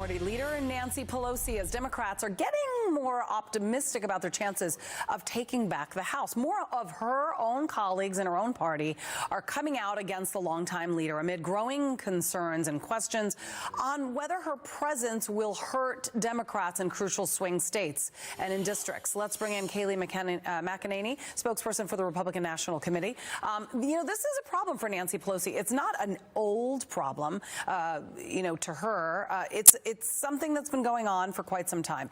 Leader and Nancy Pelosi, as Democrats are getting more optimistic about their chances of taking back the House. More of her own colleagues in her own party are coming out against the longtime leader amid growing concerns and questions on whether her presence will hurt Democrats in crucial swing states and in districts. Let's bring in Kayleigh McEnany, spokesperson for the Republican National Committee. This is a problem for Nancy Pelosi. It's not an old problem, to her. It's something that's been going on for quite some time.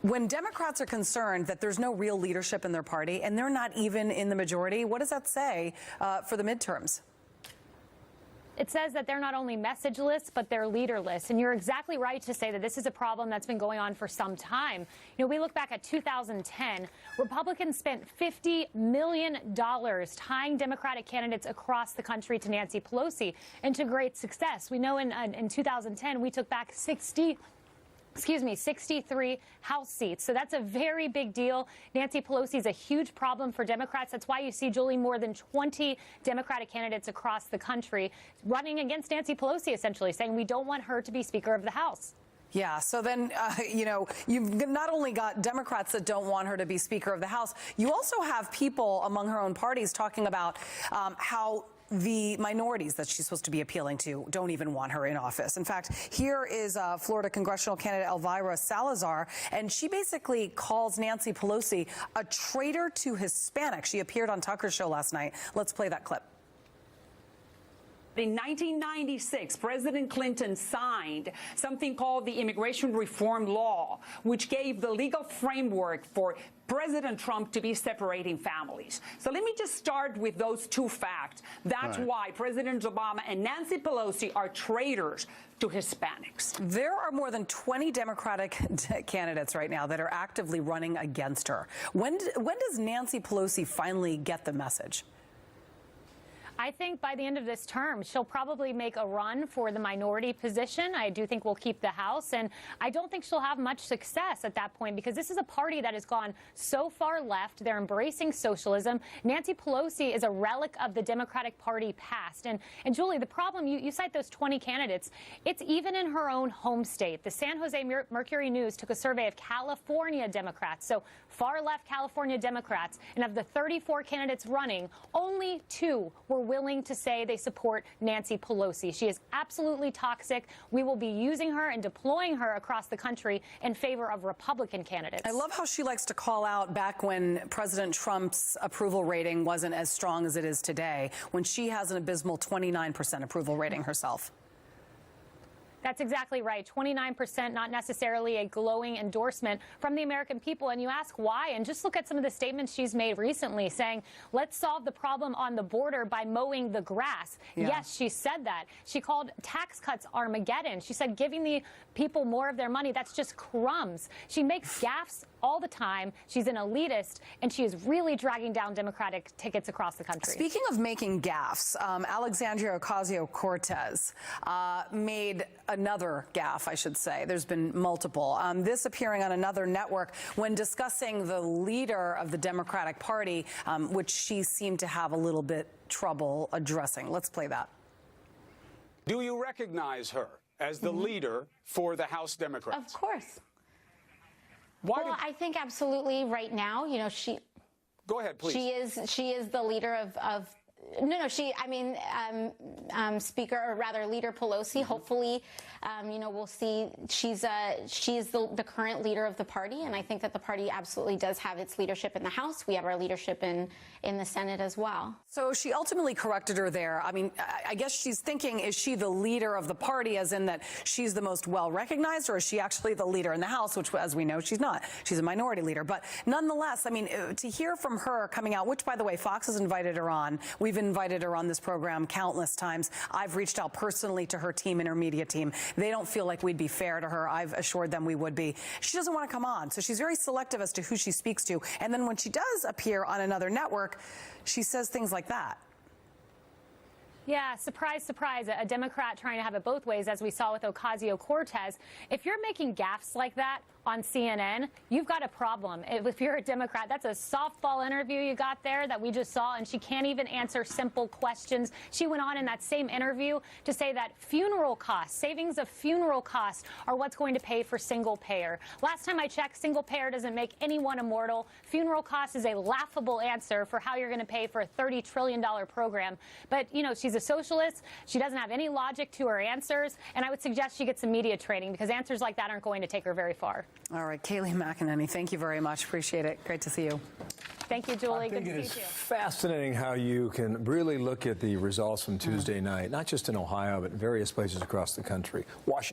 When Democrats are concerned that there's no real leadership in their party and they're not even in the majority, what does that say for the midterms? It says that they're not only messageless, but they're leaderless. And you're exactly right to say that this is a problem that's been going on for some time. We look back at 2010, Republicans spent $50 million tying Democratic candidates across the country to Nancy Pelosi, and to great success. We know in 2010, we took back 63 House seats. So that's a very big deal. Nancy Pelosi is a huge problem for Democrats. That's why you see, Julie, more than 20 Democratic candidates across the country running against Nancy Pelosi, essentially saying we don't want her to be Speaker of the House. Yeah, so then, you've not only got Democrats that don't want her to be Speaker of the House, you also have people among her own parties talking about how the minorities that she's supposed to be appealing to don't even want her in office. In fact, here is Florida congressional candidate Elvira Salazar, and she basically calls Nancy Pelosi a traitor to Hispanics. She appeared on Tucker's show last night. Let's play that clip. In 1996, President Clinton signed something called the Immigration Reform Law, which gave the legal framework for President Trump to be separating families. So let me just start with those two facts. That's why President Obama and Nancy Pelosi are traitors to Hispanics. There are more than 20 Democratic candidates right now that are actively running against her. When does Nancy Pelosi finally get the message? I think by the end of this term, she'll probably make a run for the minority position. I do think we'll keep the House, and I don't think she'll have much success at that point, because this is a party that has gone so far left. They're embracing socialism. Nancy Pelosi is a relic of the Democratic Party past. And Julie, the problem, you cite those 20 candidates, it's even in her own home state. The San Jose Mercury News took a survey of California Democrats, so far left California Democrats, and of the 34 candidates running, only 2 were willing to say they support Nancy Pelosi. She is absolutely toxic. We will be using her and deploying her across the country in favor of Republican candidates. I love how she likes to call out back when President Trump's approval rating wasn't as strong as it is today, when she has an abysmal 29% approval rating herself. That's exactly right. 29%, not necessarily a glowing endorsement from the American people. And you ask why, and just look at some of the statements she's made recently saying, let's solve the problem on the border by mowing the grass. Yeah. Yes, she said that. She called tax cuts Armageddon. She said giving the people more of their money, that's just crumbs. She makes gaffes all the time. She's an elitist, and she is really dragging down Democratic tickets across the country. Speaking of making gaffes, Alexandria Ocasio-Cortez made another gaffe, I should say. There's been multiple. This appearing on another network when discussing the leader of the Democratic Party, which she seemed to have a little bit trouble addressing. Let's play that. Do you recognize her as the leader for the House Democrats? Of course. Why I think absolutely right now, she... Go ahead, please. She is the leader of Speaker, or rather Leader Pelosi. Hopefully, we'll see. She is the current leader of the party, and I think that the party absolutely does have its leadership in the House. We have our leadership in the Senate as well. So she ultimately corrected her there. I mean, I guess she's thinking, is she the leader of the party, as in that she's the most well-recognized, or is she actually the leader in the House, which, as we know, she's not. She's a minority leader. But nonetheless, I mean, to hear from her coming out, which, by the way, Fox has invited her on. We've invited her on this program countless times. I've reached out personally to her team and her media team. They don't feel like we'd be fair to her. I've assured them we would be. She doesn't want to come on, so she's very selective as to who she speaks to. And then when she does appear on another network, she says things like that. Yeah, surprise, surprise, a Democrat trying to have it both ways, as we saw with Ocasio-Cortez. If you're making gaffes like that on CNN, you've got a problem. If you're a Democrat, that's a softball interview you got there that we just saw, and she can't even answer simple questions. She went on in that same interview to say that funeral costs, savings of funeral costs, are what's going to pay for single payer. Last time I checked, single payer doesn't make anyone immortal. Funeral costs is a laughable answer for how you're going to pay for a $30 trillion program. But, you know, she's a socialist. She doesn't have any logic to her answers, and I would suggest she gets some media training, because answers like that aren't going to take her very far. All right, Kayleigh McEnany, thank you very much. Appreciate it. Great to see you. Thank you, Julie. I think Good it to is see you. fascinating how you can really look at the results from Tuesday night, not just in Ohio, but in various places across the country. Washington.